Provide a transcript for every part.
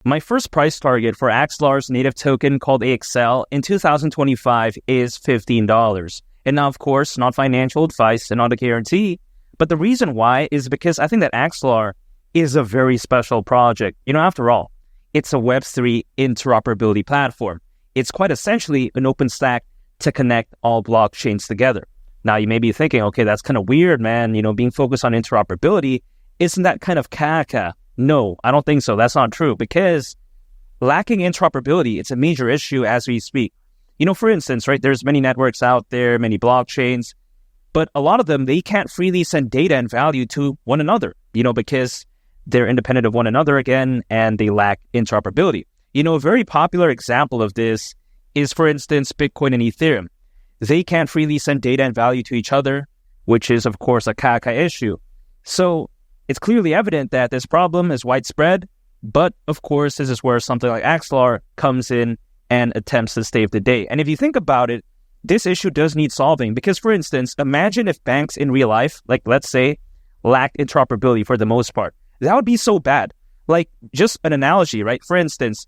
My first price target for Axelar's native token called AXL in 2025 is $15. And now, of course, not financial advice and not a guarantee, but the reason why is because I think that Axelar is a very special project. After all, it's a Web3 interoperability platform. It's quite essentially an open stack to connect all blockchains together. Now, you may be thinking, okay, that's kind of weird, man. Being focused on interoperability, isn't that kind of caca? No, I don't think so. That's not true because lacking interoperability, it's a major issue as we speak. For instance, right, there's many networks out there, many blockchains, but a lot of them, they can't freely send data and value to one another, because they're independent of one another again, and they lack interoperability. A very popular example of this is, for instance, Bitcoin and Ethereum. They can't freely send data and value to each other, which is, of course, a caca issue. So it's clearly evident that this problem is widespread, but of course, this is where something like Axelar comes in and attempts to save the day. And if you think about it, this issue does need solving because, for instance, imagine if banks in real life, like let's say, lacked interoperability for the most part. That would be so bad. Like just an analogy, right? For instance,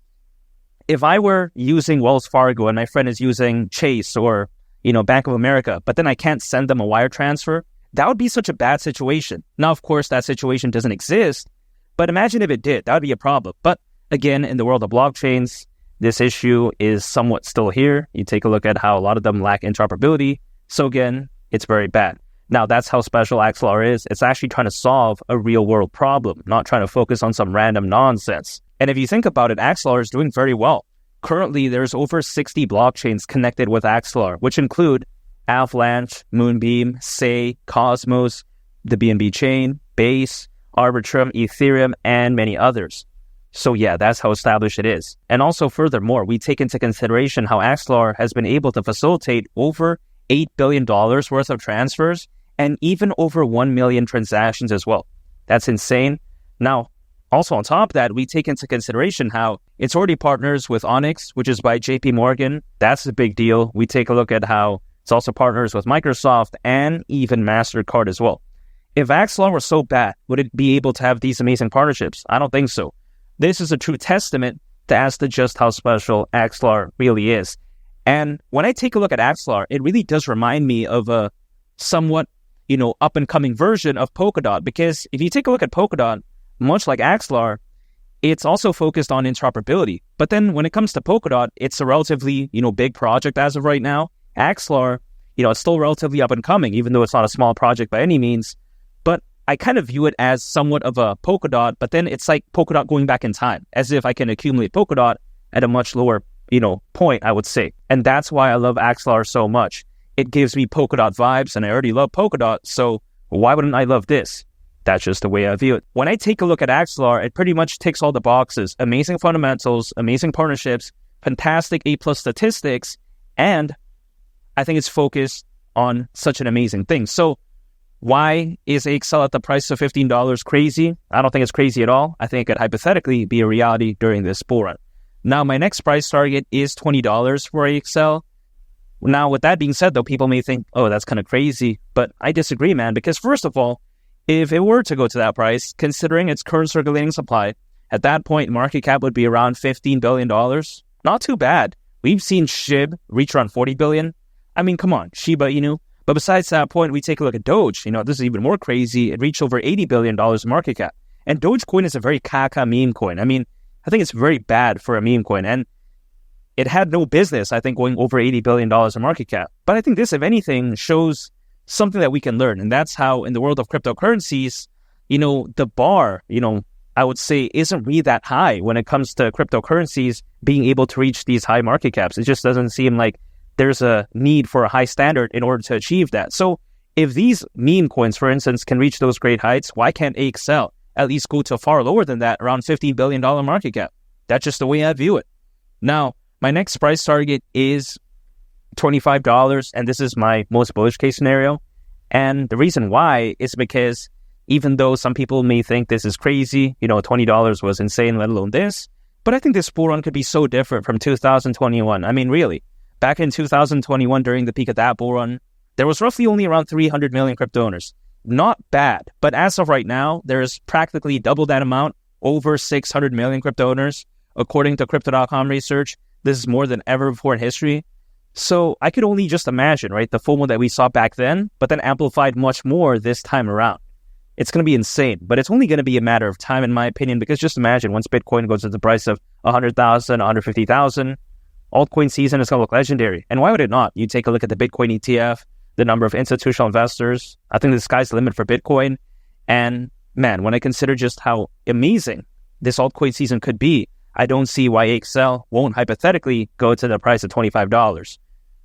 if I were using Wells Fargo and my friend is using Chase or, Bank of America, but then I can't send them a wire transfer, that would be such a bad situation. Now, of course, that situation doesn't exist, but imagine if it did. That would be a problem. But again, in the world of blockchains, this issue is somewhat still here. You take a look at how a lot of them lack interoperability. So again, it's very bad. Now, that's how special Axelar is. It's actually trying to solve a real-world problem, not trying to focus on some random nonsense. And if you think about it, Axelar is doing very well. Currently, there's over 60 blockchains connected with Axelar, which include Avalanche, Moonbeam, Say, Cosmos, the BNB chain, Base, Arbitrum, Ethereum, and many others. So yeah, that's how established it is. And also furthermore, we take into consideration how Axelar has been able to facilitate over $8 billion worth of transfers and even over 1 million transactions as well. That's insane. Now, also on top of that, we take into consideration how it's already partners with Onyx, which is by JP Morgan. That's a big deal. We take a look at how it's also partners with Microsoft and even MasterCard as well. If Axelar were so bad, would it be able to have these amazing partnerships? I don't think so. This is a true testament to just how special Axelar really is. And when I take a look at Axelar, it really does remind me of a somewhat, up-and-coming version of Polkadot. Because if you take a look at Polkadot, much like Axelar, it's also focused on interoperability. But then when it comes to Polkadot, it's a relatively, big project as of right now. Axelar, it's still relatively up and coming, even though it's not a small project by any means. But I kind of view it as somewhat of a Polkadot, but then it's like Polkadot going back in time, as if I can accumulate Polkadot at a much lower, point, I would say. And that's why I love Axelar so much. It gives me Polkadot vibes, and I already love Polkadot, so why wouldn't I love this? That's just the way I view it. When I take a look at Axelar, it pretty much ticks all the boxes. Amazing fundamentals, amazing partnerships, fantastic A+ statistics, and I think it's focused on such an amazing thing. So why is AXL at the price of $15 crazy? I don't think it's crazy at all. I think it could hypothetically be a reality during this bull run. Now, my next price target is $20 for AXL. Now, with that being said, though, people may think, oh, that's kind of crazy. But I disagree, man, because first of all, if it were to go to that price, considering its current circulating supply, at that point, market cap would be around $15 billion. Not too bad. We've seen SHIB reach around $40 billion. I mean, come on, Shiba Inu. But besides that point, we take a look at Doge. This is even more crazy. It reached over $80 billion in market cap. And Dogecoin is a very caca meme coin. I mean, I think it's very bad for a meme coin. And it had no business, I think, going over $80 billion in market cap. But I think this, if anything, shows something that we can learn. And that's how, in the world of cryptocurrencies, the bar, I would say, isn't really that high when it comes to cryptocurrencies being able to reach these high market caps. It just doesn't seem like there's a need for a high standard in order to achieve that. So if these meme coins, for instance, can reach those great heights, why can't AXL at least go to far lower than that, around $15 billion market cap? That's just the way I view it. Now, my next price target is $25, and this is my most bullish case scenario. And the reason why is because even though some people may think this is crazy, $20 was insane, let alone this, but I think this bull run could be so different from 2021. I mean, really. Back in 2021, during the peak of that bull run, there was roughly only around 300 million crypto owners. Not bad, but as of right now, there's practically double that amount, over 600 million crypto owners. According to Crypto.com research, this is more than ever before in history. So I could only just imagine, right, the FOMO that we saw back then, but then amplified much more this time around. It's going to be insane, but it's only going to be a matter of time, in my opinion, because just imagine once Bitcoin goes to the price of 100,000, 150,000, altcoin season is going to look legendary. And why would it not? You take a look at the Bitcoin ETF, the number of institutional investors. I think the sky's the limit for Bitcoin. And man, when I consider just how amazing this altcoin season could be, I don't see why AXL won't hypothetically go to the price of $25.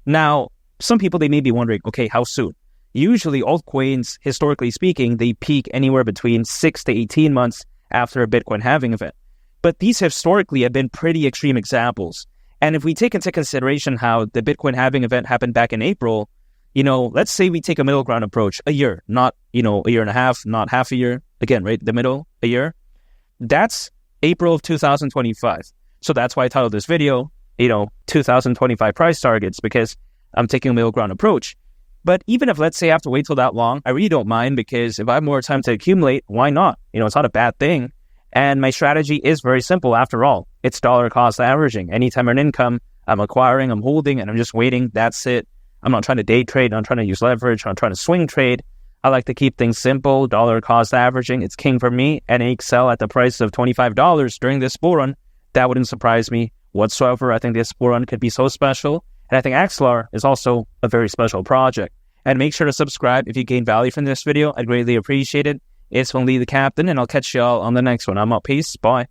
Now, some people, they may be wondering, okay, how soon? Usually altcoins, historically speaking, they peak anywhere between 6 to 18 months after a Bitcoin halving event. But these historically have been pretty extreme examples. And if we take into consideration how the Bitcoin halving event happened back in April, let's say we take a middle ground approach, a year, not, a year and a half, not half a year. Again, right, the middle, a year. That's April of 2025. So that's why I titled this video, 2025 price targets, because I'm taking a middle ground approach. But even if, let's say, I have to wait till that long, I really don't mind, because if I have more time to accumulate, why not? It's not a bad thing. And my strategy is very simple after all. It's dollar cost averaging. Anytime I earn income, I'm acquiring, I'm holding, and I'm just waiting. That's it. I'm not trying to day trade. I'm not trying to use leverage. I'm not trying to swing trade. I like to keep things simple. Dollar cost averaging, it's king for me. And AXL at the price of $25 during this bull run, that wouldn't surprise me whatsoever. I think this bull run could be so special. And I think Axelar is also a very special project. And make sure to subscribe if you gain value from this video. I'd greatly appreciate it. It's from Lee the Captain, and I'll catch y'all on the next one. I'm out. Peace. Bye.